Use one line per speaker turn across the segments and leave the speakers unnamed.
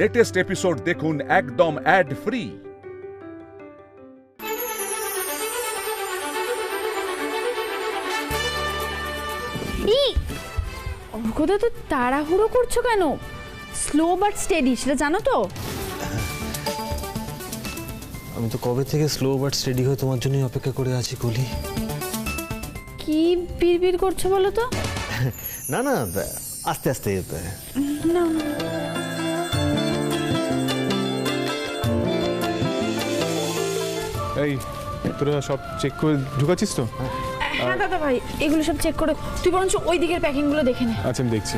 Latest episode দেখুন একদম add free.
অর্কদা তো তাড়াহুড়ো করছো কেন? স্লো বাট স্টেডি, সেটা জানো তো?
আমি তো কবে থেকে স্লো বাট স্টেডি হয়ে তোমার জন্যই অপেক্ষা করে আছি কলি।
কি বিড়বিড় করছো বলো তো?
না না, আস্তে আস্তে।
না
এই তোরা সব চেক করে ঢুকাচ্ছিস তো?
হ্যাঁ দাদা ভাই, এগুলো সব চেক করে তুই বরঞ্চ ওই দিকের প্যাকিংগুলো দেখে নে।
আচ্ছা আমি দেখছি।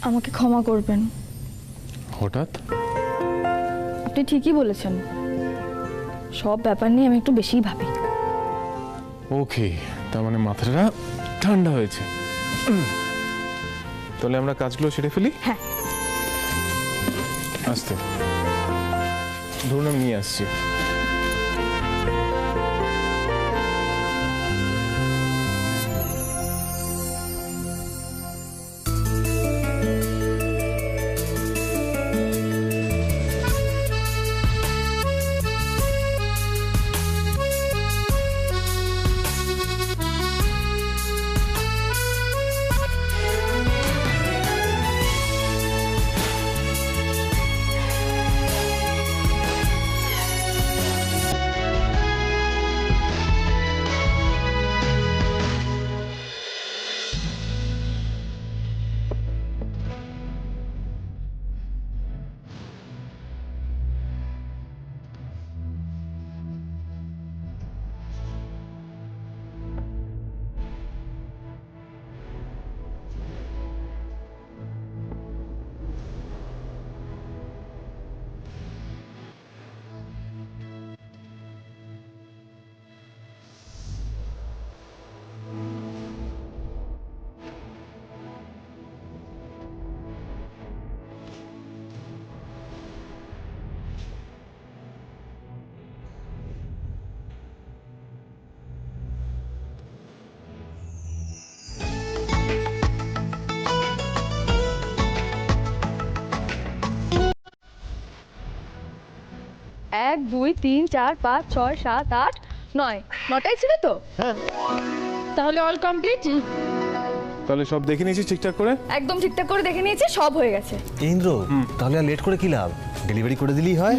আমাকে ক্ষমা করবেন।
হঠাৎ?
আপনি ঠিকই বলেছেন, সব ব্যাপার নিয়ে আমি একটু বেশিই ভাবি।
ওকে, তার মানে মাথাটা ঠান্ডা হয়েছে। তাহলে আমরা কাজগুলো সেরে ফেলি।
হ্যাঁ
আস্তে ধরুন, আমি নিয়ে আসছি।
এক দুই তিন চার পাঁচ ছয় সাত আট নয়, নটাই ছিল তো?
হ্যাঁ,
তাহলে অল কমপ্লিট।
তাহলে সব দেখে নিয়েছি ঠিকঠাক করে?
একদম ঠিকঠাক করে দেখে নিয়েছি, সব হয়ে গেছে।
ইন্দ্র তাহলে আর লেট করে কি লাভ, ডেলিভারি করে দিলেই হয়।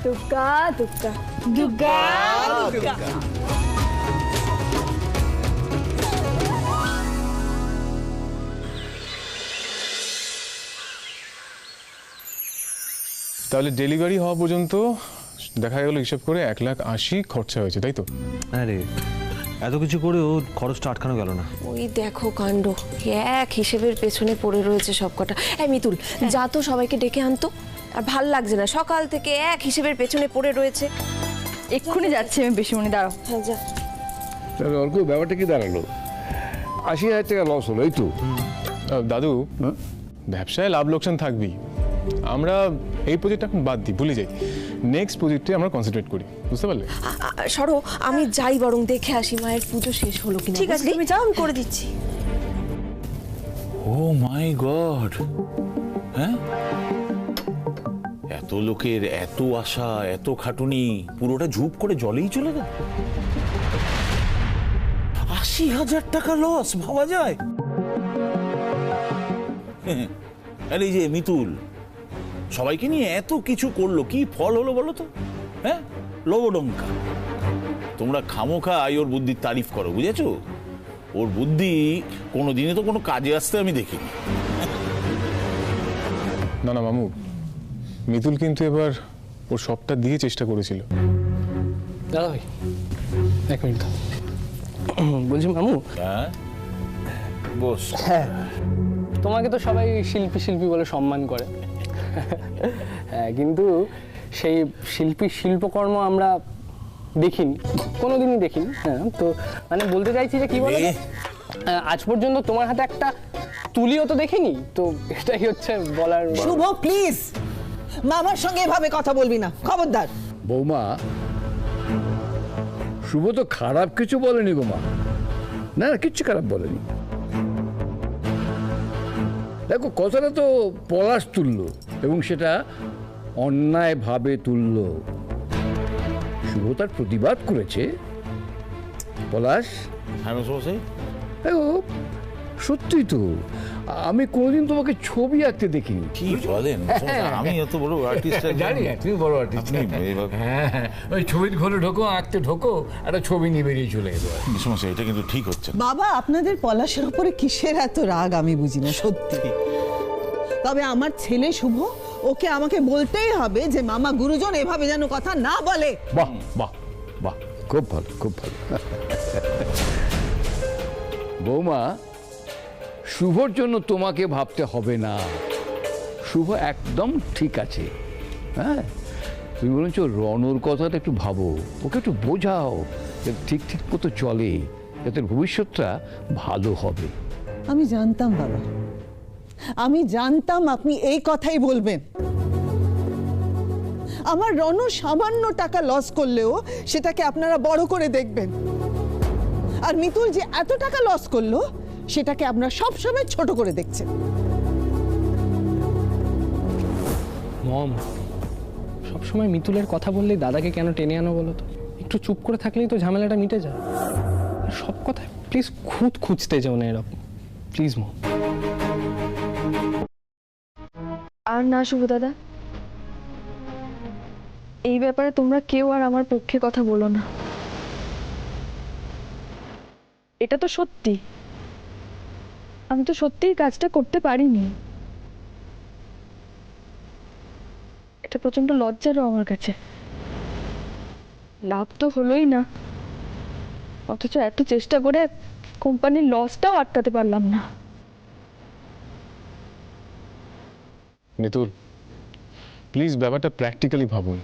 দুগ্গা দুগ্গা দুগ্গা দুগ্গা।
তাহলে ডেলিভারি হওয়া পর্যন্ত দেখা গেল হিসাব করে 1,80,000 খরচা হয়েছে, তাই তো?
আরে এত কিছু করেও খরচটা আটকানো গেল না।
ওই দেখো কাণ্ড, এক হিসেবের পেছনে পড়ে রয়েছে সবকটা। এই মিতুল, যা তো সবাইকে ডেকে আনতো। আর ভাল লাগছে না, সকাল থেকে এক হিসেবের পেছনে পড়ে রয়েছে।
এক্ষুনি যাচ্ছি আমি, বেশিমণি দাঁড়াও।
হ্যাঁ যা।
তাহলে অর্ক ব্যাপারটা কি দাঁড়ালো? 80,000 টাকা লস হলো, এই তো।
দাদু, ব্যবসায় লাভ লোকসান থাকবেই। আমরা এই প্রজেক্ট এখন বাদ দিই, ভুলে যাই। নেক্সট প্রজেক্টে আমরা কনসেন্ট্রেট করি, বুঝতে পারলে?
সরো, আমি যাই বরং দেখে আসি মায়ের পুজো শেষ হলো কিনা।
ঠিক আছে, তুমি যাও, আমি করে দিচ্ছি।
ও মাই গড, হ্যাঁ, এত লোকের এত আশা, এত খাটুনি, পুরোটা ঝুপ করে জলেই চলে গেল। 80,000 টাকা লস, ভাবা যায়? আরে এই যে মিতুল সবাইকে নিয়ে এত কিছু করলো, কি ফল হলো বলো তো? হ্যাঁ, লবডঙ্কা। তোমরা খামোখা ওর বুদ্ধির তারিফ করো, বুঝেছো? ওর বুদ্ধি কোনোদিনই তো কোনো কাজে আসতে আমি দেখিনি।
না না মামু, মিতুল কিন্তু এবার ওর সবটা দিয়ে চেষ্টা করেছিল।
দাদা ভাই এক মিনিট, বলছি মামু।
হ্যাঁ বস।
হ্যাঁ, তোমাকে তো সবাই শিল্পী শিল্পী বলে সম্মান করে। হ্যাঁ, কিন্তু সেই শিল্পী শিল্পকর্ম আমরা দেখিনি, কোনোদিনই দেখিনি। হ্যাঁ, তো মানে বলতে চাইছি যে কি বলে, আজ পর্যন্ত তোমার হাতে একটা তুলিও তো দেখিনি, তো এটাই হচ্ছে বলার।
শুভ প্লিজ, মামার সঙ্গে এভাবে কথা বলবি না, খবরদার।
বৌমা, শুভ তো খারাপ কিছু বলেনি গো মা, না না কিচ্ছু খারাপ বলেনি। দেখো কথাটা তো পলাশ তুললো এবং সেটা অন্যায়ভাবে তুললো। শুভ তার প্রতিবাদ করেছে। পলাশ,
হ্যাঁ মেসোমশাই।
দেখো সত্যি তো আমি কোনোদিন তোমাকে ছবি আঁকতে দেখিনি।
কি বলেন মেসোমশাই? আমি এত বড় আর্টিস্ট
জানি তুমি বড় আর্টিস্ট। হ্যাঁ ওই ছবির ঘরে ঢোকো, আঁকতে ঢোকো, একটা ছবি নিয়ে বেরিয়ে চলে এলো।
মেসোমশাই এটা কিন্তু ঠিক হচ্ছে না।
বাবা আপনাদের পলাশের উপরে কিসের এত রাগ আমি বুঝি না সত্যি। তবে আমার ছেলে শুভ, ওকে আমাকে বলতেই হবে যে মামা গুরুজন এভাবে যেন কথা না বলে।
বাহ বাহ বাহ, খুব ভালো খুব ভালো। বৌমা, শুভর জন্য তোমাকে ভাবতে হবে না, শুভ একদম ঠিক আছে। হ্যাঁ তুমি বলছো রণর কথাটা একটু ভাবো, ওকে একটু বোঝাও যাতে ঠিক ঠিক মতো চলে, যাতে ভবিষ্যৎটা ভালো হবে।
আমি জানতাম বাবা, আমি জানতাম আপনি এই কথাই বলবেন। আমার রণ সামান্য টাকা লস করলেও সেটাকে আপনারা বড় করে দেখবেন, আর মিতুল যে এত টাকা লস করলো সেটাকে আপনারা সবসময় ছোট করে দেখছেন।
মম, সবসময় মিতুলের কথা বললেই দাদাকে কেন টেনে আনো বলো তো? একটু চুপ করে থাকলেই তো ঝামেলাটা মিটে যায়। আর সব কথা প্লিজ খুঁজতে যাও না এরকম, প্লিজ মম।
আর না শুভ দাদা, এই ব্যাপারে তোমরা কেউ আর আমার পক্ষে কথা বলো না। এটা তো সত্যি, আমি তো সত্যিই কাজটা করতে পারিনি। এটা প্রচন্ড লজ্জারও আমার কাছে। লাভ তো হলোই না, অথচ এত চেষ্টা করে কোম্পানির লসটাও আটকাতে পারলাম না।
নিতুল প্লিজ ব্যাপারটা প্র্যাকটিক্যালি ভাবুন।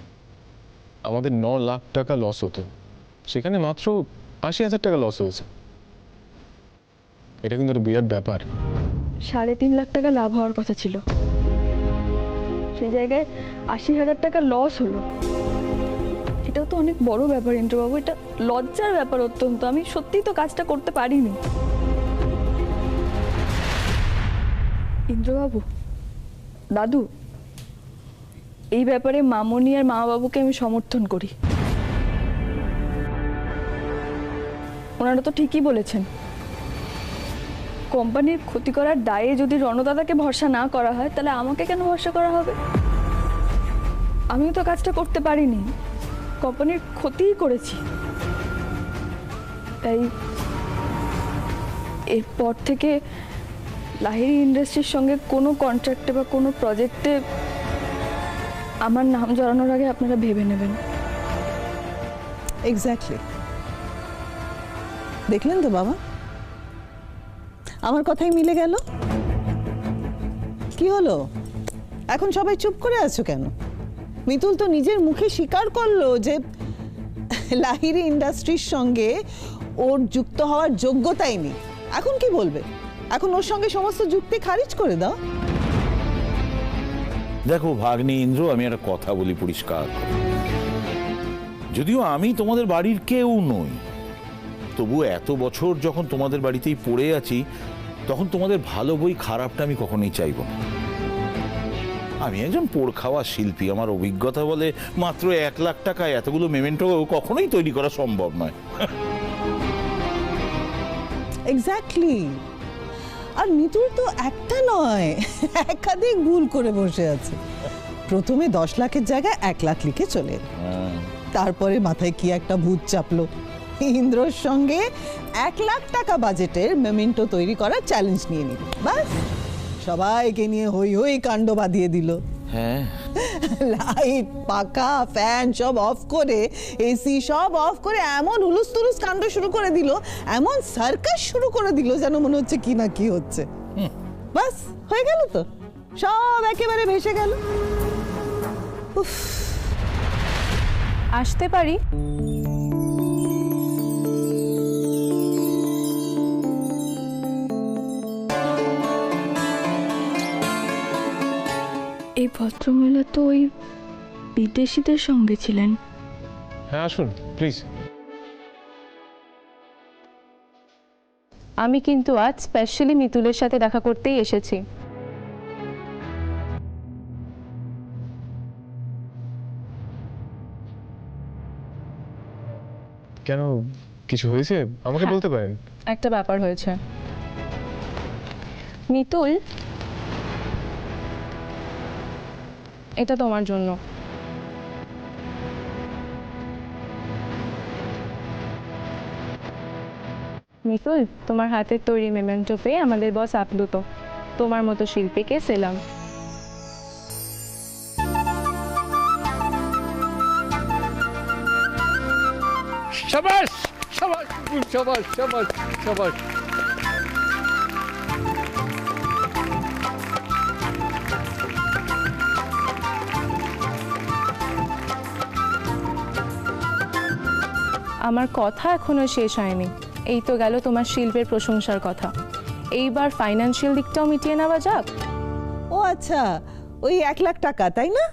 আমাদের 9 লাখ টাকা লস হতো, সেখানে মাত্র 80,000 টাকা লস হয়েছে। এটা কিন্তু একটা বিরাট ব্যাপার।
3.5 লাখ টাকা লাভ হওয়ার কথা ছিল, সেই জায়গায় 80,000 টাকা লস হলো। এটাও তো অনেক বড় ব্যাপার ইন্দ্রবাবু, এটা লজ্জার ব্যাপার অত্যন্ত। আমি সত্যিই তো কাজটা করতে পারিনি। ইন্দ্রবাবু, দাদু, এই ব্যাপারে মামনি আর মা বাবুকে আমি সমর্থন করি। ওনারা তো ঠিকই বলেছেন, কোম্পানির ক্ষতি করার দায়ে যদি রণদাদাকে ভরসা না করা হয় তাহলে আমাকে কেন ভরসা করা হবে? আমিও তো কাজটা করতে পারিনি, কোম্পানির ক্ষতিই করেছি। তাই এরপর থেকে লাহিড়ী ইন্ডাস্ট্রির সঙ্গে কোনো কন্ট্রাক্টে বা কোনো প্রজেক্টে আমার নাম জড়ানোর আগে আপনারা ভেবে নেবেন।
এক্স্যাক্টলি, দেখলেন তো বাবা, আমার কথাই মিলে গেল। কি হলো এখন সবাই চুপ করে আছো কেন? মিতুল তো নিজের মুখে স্বীকার করলো যে লাহিড়ী ইন্ডাস্ট্রির সঙ্গে ওর যুক্ত হওয়ার যোগ্যতাই নেই। এখন কি বলবে? এখন ওর সঙ্গে সমস্ত যুক্তি খারিজ করে দাও।
দেখো ভাগ্নে ইন্দ্র, আমি একটা কথা বলি পরিষ্কার, যদিও আমি তোমাদের বাড়ির কেউ নই, তবু এত বছর যখন তোমাদের বাড়িতেই পড়ে আছি, তখন তোমাদের ভালো বই খারাপটা আমি কখনোই চাইব না। আমি একজন পোড় খাওয়া শিল্পী, আমার অভিজ্ঞতা বলে মাত্র 1 লাখ টাকায় এতগুলো মেমেন্টো কখনোই তৈরি করা সম্ভব নয়।
এক্স্যাক্টলি, আর মিতুল তো একটা নয়, একাধিক ভুল করে বসে আছে। প্রথমে 10 লাখের জায়গায় 1 লাখ লিখে চলে এলো। তারপরে মাথায় কি একটা ভূত চাপলো, ইন্দ্রর সঙ্গে 1 লাখ টাকা বাজেটের মেমেন্টো তৈরি করার চ্যালেঞ্জ নিয়ে নিল। বাস সবাইকে নিয়ে হই হই কাণ্ড বাঁধিয়ে দিল।
হ্যাঁ,
লাইট, পাখা, ফ্যান সব অফ করে, এসি সব অফ করে এমন হুলুস তুলুস কাণ্ড শুরু করে দিল, এমন সার্কাস শুরু করে দিল যেন মনে হচ্ছে কি না কি হচ্ছে। বাস হয়ে গেল তো, সব একেবারে ভেসে গেল। উফ,
আসতে পারি?
এই ভদ্রমহিলা তো ওই বিদেশিদের সঙ্গে ছিলেন।
হ্যাঁ আসুন প্লিজ।
আমি কিন্তু আজ স্পেশালি মিতুলের সাথে দেখা করতেই এসেছি।
কেন, কিছু হয়েছে? আমাকে বলতে পারেন।
একটা ব্যাপার হয়েছে। মিতুল, এটা তোমার জন্য। মিতুল, তোমার হাতের তৈরি মেমেন্টো পেয়ে আমাদের বস আপ্লুত। তোমার মতো শিল্পীকে সেলাম।
শাবাশ শাবাশ শাবাশ শাবাশ শাবাশ।
আমার কথা এখনো শেষ হয়নি। এই তো গেল তোমার শিল্পের প্রশংসার কথা, এইবার ফাইন্যান্সিয়াল দিকটাও মিটিয়ে নেওয়া যাক।
ও আচ্ছা, ওই 1 লাখ টাকা, তাই না?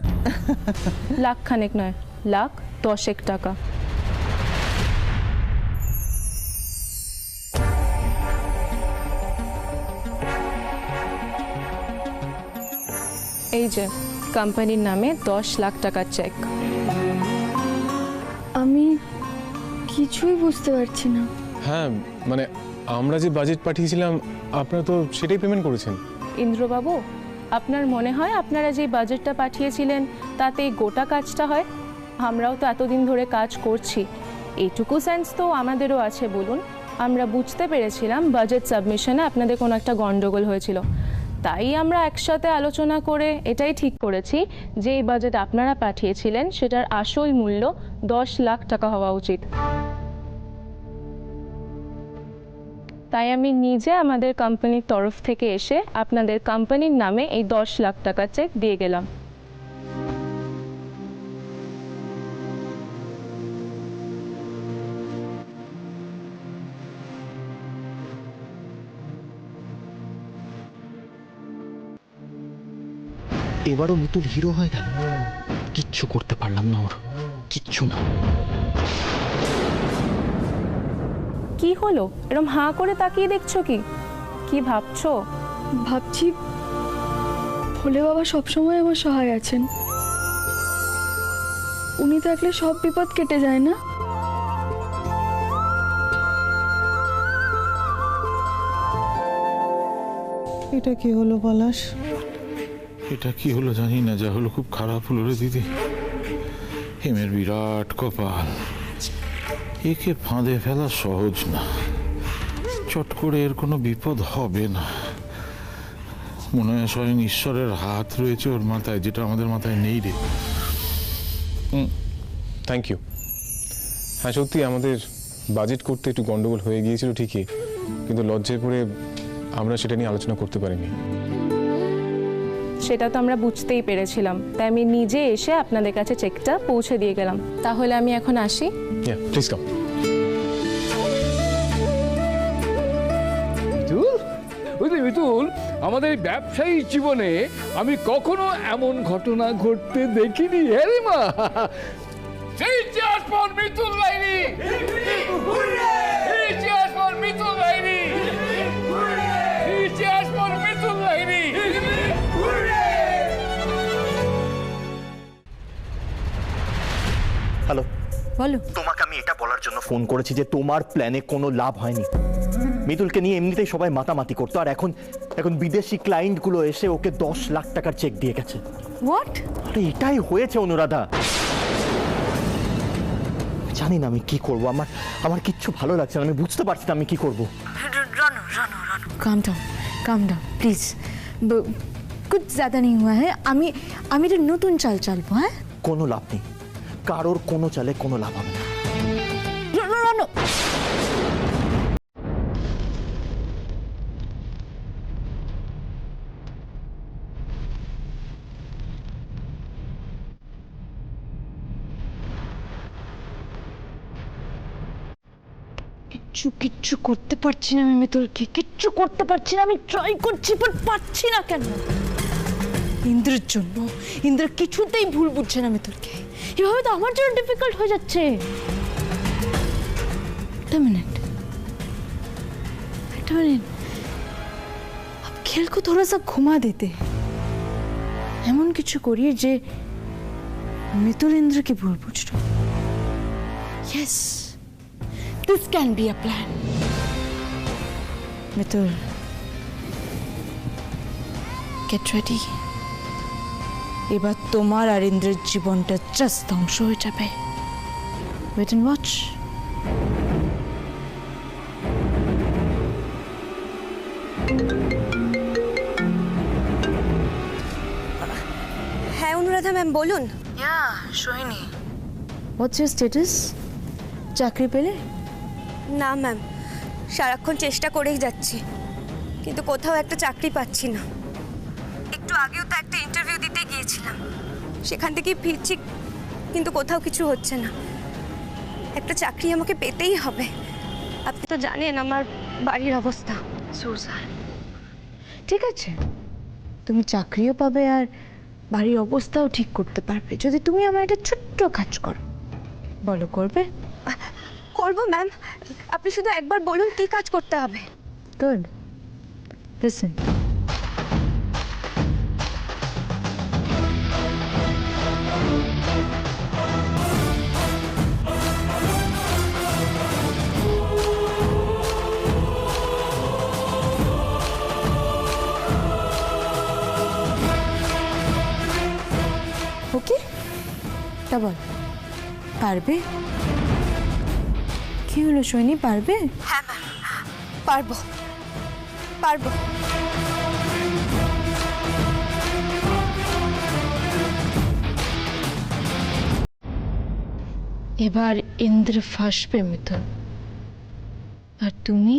লাখখানেক নয়, 1,10,000 টাকা। এই যে কোম্পানির নামে 10 লাখ টাকার চেক।
আমি কিছুই বুঝতে পারছি না।
হ্যাঁ, মানে আমরা যে বাজেট পাঠিয়েছিলাম আপনারা তো সেটাই পেমেন্ট করেছেন।
ইন্দ্রবাবু, আপনার মনে হয় আপনারা যে বাজেটটা পাঠিয়েছিলেন তাতে গোটা কাজটা হয়? আমরাও তো এতদিন ধরে কাজ করছি, এইটুকু সেন্স তো আমাদেরও আছে বলুন। আমরা বুঝতে পেরেছিলাম বাজেট সাবমিশনে আপনাদের কোনো একটা গন্ডগোল হয়েছিল, তাই আমরা একসাথে আলোচনা করে এটাই ঠিক করেছি যে এই বাজেট আপনারা পাঠিয়েছিলেন সেটার আসল মূল্য 10 লাখ টাকা হওয়া উচিত। তাই আমি নিজে আমাদের কোম্পানির তরফ থেকে এসে আপনাদের কোম্পানির নামে এই 10 লাখ টাকার চেক দিয়ে গেলাম।
এবারও মিতুল হিরো হয়ে গেল। কিচ্ছু করতে পারলাম না, ওর কিচ্ছু না।
কি হলো, এরকম হাঁ করে তাকিয়ে দেখছো? কি কি ভাবছো?
ভাবছি ভোলে বাবা সবসময় আমার সহায় আছেন, উনি থাকলে সব বিপদ কেটে যায় না?
এটা কি হলো পলাশ?
এটা কি হলো জানি না, যা হলো খুব খারাপ হলো রে দিদি। হেমের বিরাট কপাল, একে ফাঁদে ফেলা সহজ না। চট করে এর কোনো বিপদ হবে না। মনে হয় স্বয়ং ঈশ্বরের হাত রয়েছে ওর মাথায়, যেটা আমাদের মাথায় নেই রে।
Thank you. হ্যাঁ সত্যি আমাদের বাজেট করতে একটু গন্ডগোল হয়ে গিয়েছিল ঠিকই, কিন্তু লজ্জায় পড়ে আমরা সেটা নিয়ে আলোচনা করতে পারিনি।
সেটা তো আমরা বুঝতেই পেরেছিলাম, তাই আমি নিজে এসে আপনাদের কাছে চেকটা পৌঁছে দিয়ে গেলাম। তাহলে আমি এখন আসি।
Please come.
মিতুল, আমাদের ব্যবসায়ী জীবনে আমি কখনো এমন ঘটনা ঘটতে দেখিনি। হ্যাঁ রে মা, সেই চেয়ার ফর মিতুল লাইনি, সেই চেয়ার ফর মিতুল লাইনি, সেই চেয়ার ফর মিতুল লাইনি।
হ্যালো, বলো। তোমাকে আমি এটা বলার জন্য ফোন করেছি যে তোমার প্ল্যানে কোনো লাভ হয়নি। মিতুলকে নিয়ে এমনিতেই সবাই মাতামাতি করতো, আর এখন বিদেশি ক্লায়েন্টগুলো এসে ওকে 10 লাখ টাকার চেক দিয়ে গেছে। হোয়াট? আরে এটাই হয়েছে অনুরাধা। জানি না আমি কি করব, আমার কিচ্ছু ভালো লাগছে না, আমি বুঝতে পারছি না আমি কি করব।
काम डाउन प्लीज, कुछ ज़्यादा नहीं हुआ है। আমি তো নতুন চাল চালবো। হ্যাঁ,
কোনো লাভ নেই, কারোর কোনো চালে কোনো লাভ হবে না।
কিচ্ছু করতে পারছি না আমি মিতুলকে, কিচ্ছু করতে পারছি না। আমি ট্রাই করছি বাট পারছি না। কেন? ইন্দ্রের জন্য। ইন্দ্র কিছুতেই ভুল বুঝছে না মিতুলকে, এভাবে তো আমার জন্য ডিফিকাল্ট হয়ে যাচ্ছে। একটা মিনিট, मिनट, अब खेल को थोड़ा सा घुमा देते, এমন কিছু করি যে মিতুল ইন্দ্রকে ভুল বুঝলো। Yes, this can be a plan. Mitul, get ready. এবার তোমার আর ইন্দ্রের জীবনটা জাস্ট ধ্বংস হয়ে যাবে। Wait and watch.
হ্যাঁ অনুরাধা ম্যাম বলুন।
Yeah, Sohini. What's your status? চাকরি পেলে?
না ম্যাম, সারাক্ষণ চেষ্টা করেই যাচ্ছি, কিন্তু কোথাও একটা চাকরি পাচ্ছি না। একটু আগেও তো একটা ইন্টারভিউ দিতে গিয়েছিলাম, সেখান থেকেই ফিরছি, কিন্তু কোথাও কিছু হচ্ছে না। একটা চাকরি আমাকে পেতেই হবে। আপনি তো জানেন আমার বাড়ির অবস্থা।
সুজান, ঠিক আছে, তুমি চাকরিও পাবে আর বাড়ির অবস্থাও ঠিক করতে পারবে যদি তুমি আমার একটা ছোট্ট কাজ করো। বলো, করবে?
করবো ম্যাম, আপনি শুধু একবার বলুন কি কাজ করতে হবে।
Good, listen. ওকে, তা বল, পারবে? কি হলো সোহিনী, পারবে?
হ্যাঁ ম্যাম, পারবো পারবো।
এবার ইন্দ্র ফাঁসবে মিথুন, আর তুমি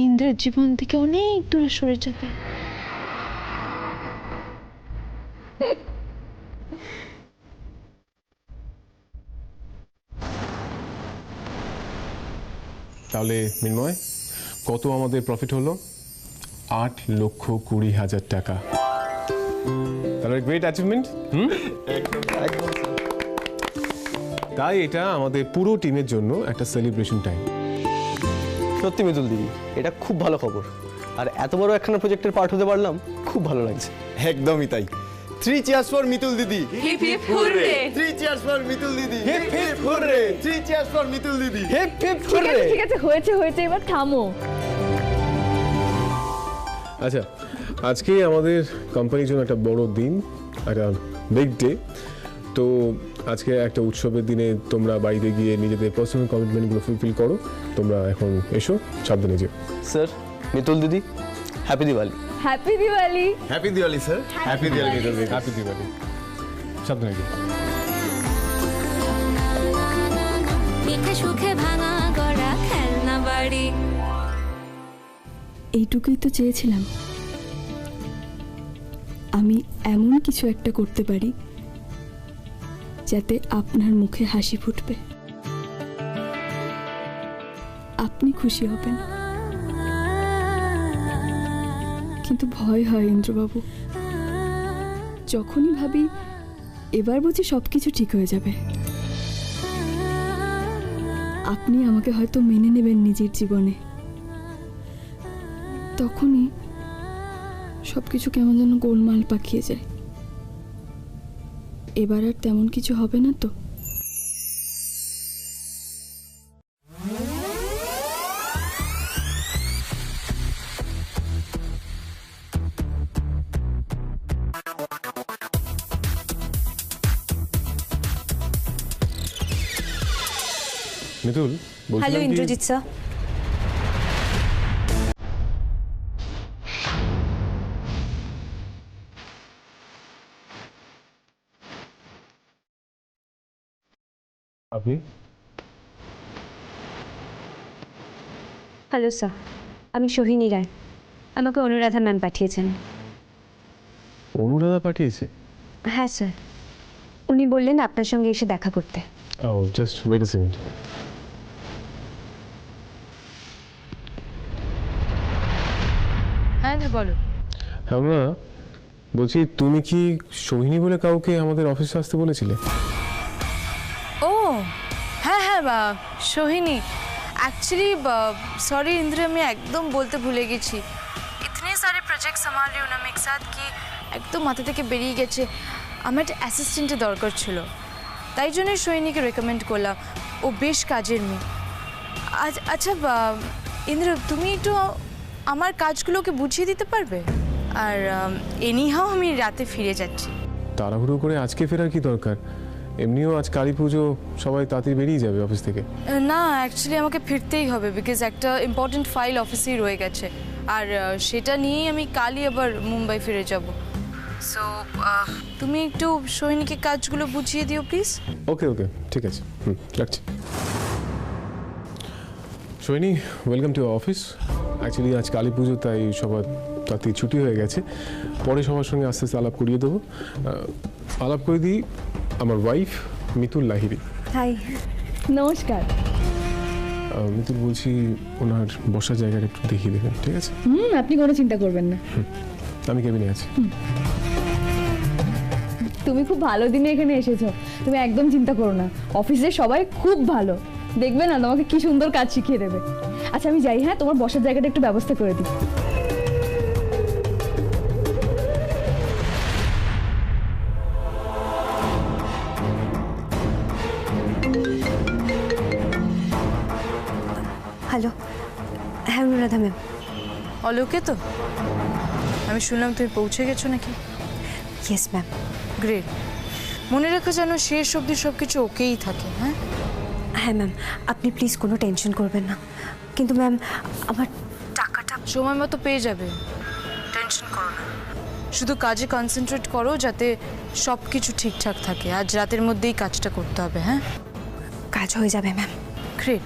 ইন্দ্রের জীবন থেকে অনেক দূরে সরে যাবে।
তাহলে মিন্ময়, কত আমাদের প্রফিট হলো? 8,20,000 টাকা। তাহলে গ্রেট অ্যাচিভমেন্ট। তাই এটা আমাদের পুরো টিমের জন্য একটা সেলিব্রেশন টাইম।
সত্যি মিতুল দিদি, এটা খুব ভালো খবর, আর এত বড় একখানা প্রজেক্টের পার্ট হতে পারলাম, খুব ভালো লাগছে।
একদমই তাই। 3 cheers for মিতুল দিদি।
Hip hip hurray.
3 cheers for Mitul দিদি। Hip hip hurray. 3 cheers for Mitul দিদি।
Hip hip hurray.
ঠিক আছে, হয়েছে, এবার থামো।
আচ্ছা, আজকে আমাদের কোম্পানির জন্য একটা বড় দিন, একটা বিগ ডে। তো আজকে একটা উৎসবের দিনে তোমরা বাড়িতে গিয়ে নিজেদের পার্সোনাল কমিটমেন্টগুলো ফুলফিল করো। তোমরা এখন এসো, সাবধানে যেও।
স্যার, মিতুল দিদি, happy Diwali.
Happy Diwali.
Happy Diwali sir. Happy Diwali Mitul দিদি।
হ্যাপি দিওয়ালি। সাবধানে যেও।
দেখে সুখে ভাঙা গড়া খেলনা বাড়ি।
এইটুকুই তো চেয়েছিলাম, আমি এমন কিছু একটা করতে পারি যাতে আপনার মুখে হাসি ফুটবে, আপনি খুশি হবেন। কিন্তু ভয় হয় ইন্দ্রবাবু, যখনই ভাবি এবার বুঝি সবকিছু ঠিক হয়ে যাবে, আপনি আমাকে হয়তো মেনে নেবেন নিজের জীবনে, তখনই সবকিছু কেমন যেন গোলমাল পাকিয়ে যায়। এবার আর তেমন কিছু হবে না তো?
Mitul,
hello Indrajit sir.
আপনি?
হ্যালো স্যার, আমি সোহিনী রায়, আমাকে অনুরাধা ম্যাম পাঠিয়েছেন।
অনুরাধা পাঠিয়েছে?
হ্যাঁ স্যার, উনি বললেন আপনার সঙ্গে এসে দেখা করতে।
ও, জাস্ট ওয়েট আ সেকেন্ড।
হ্যাঁ বলো।
হ্যাঁ, বলছি তুমি কি সোহিনী বলে কাউকে আমাদের অফিসে আসতে বলেছিলে?
ও হ্যাঁ, সোহিনী, एक्चुअली सॉरी इंद्र मैं एकदम बोलते भूले গেছি इतने सारे प्रोजेक्ट संभाल रही हूँ ना मैं एक साथ कि একদম মাথা থেকে বেরিয়ে গেছে আমার একটা অ্যাসিস্ট্যান্টের দরকার ছিল তাই জন্যই সোহিনীকে রেকমেন্ড করলাম ও বেশ কাজের মেয়ে আচ্ছা ইন্দ্র তুমি একটু আমার কাজগুলোকে বুঝিয়ে দিতে পারবে আর এনিহাও আমি রাতে ফিরে যাচ্ছি
তাড়াহুড়ো করে আজকে ফেরার কি দরকার এমনিও আজ কালী পুজো সবাই তাড়াতাড়ি বেরিয়ে যাবে অফিস থেকে
না অ্যাকচুয়ালি আমাকে ফিরতেই হবে বিকজ একটা ইম্পর্টেন্ট ফাইল অফিসেই রয়ে গেছে আর সেটা নিয়েই আমি কালই আবার মুম্বাই ফিরে যাব সো তুমি একটু সোহিনীকে কাজগুলো বুঝিয়ে দিও প্লিজ
ওকে ওকে ঠিক আছে রাখছি Sohini welcome to office actually আজ কালী পুজো তাই সবার তাড়াতাড়ি ছুটি হয়ে গেছে পরে সবার সঙ্গে আস্তে আস্তে আলাপ করিয়ে দেবো আলাপ করে দিই আমার ওয়াইফ মিতুল লাহিড়ী
হাই
নমস্কার।
মিতুল বলছি ওনার বসার জায়গাটা একটু দেখিয়ে দেবেন ঠিক আছে
আপনি কোনো চিন্তা করবেন না,
আমি কেবিনে আছি।
তুমি খুব ভালো দিনে এখানে এসেছো, তুমি একদম চিন্তা করো না, অফিসের সবাই খুব ভালো, দেখবে না তোমাকে কি সুন্দর কাজ শিখিয়ে দেবে। আচ্ছা আমি যাই, হ্যাঁ তোমার বসার জায়গাটা একটু ব্যবস্থা করে দিই।
হ্যালো, হ্যাঁ অনুরাধা ম্যাম।
অলোকে তো আমি শুনলাম তুমি পৌঁছে গেছো নাকি?
Yes ma'am.
গ্রেট। মনে রেখো যেন শেষ অবধি সব কিছু ওকেই থাকে। হ্যাঁ
হ্যাঁ ম্যাম, আপনি প্লিজ কোনো টেনশন করবেন না। কিন্তু ম্যাম আমার টাকাটা
সময় মতো পেয়ে যাবে, টেনশন করো না। শুধু কাজে কনসেন্ট্রেট করো যাতে সব কিছু ঠিকঠাক থাকে। আজ রাতের মধ্যেই কাজটা করতে হবে। হ্যাঁ
কাজ হয়ে যাবে ম্যাম।
গ্রেট।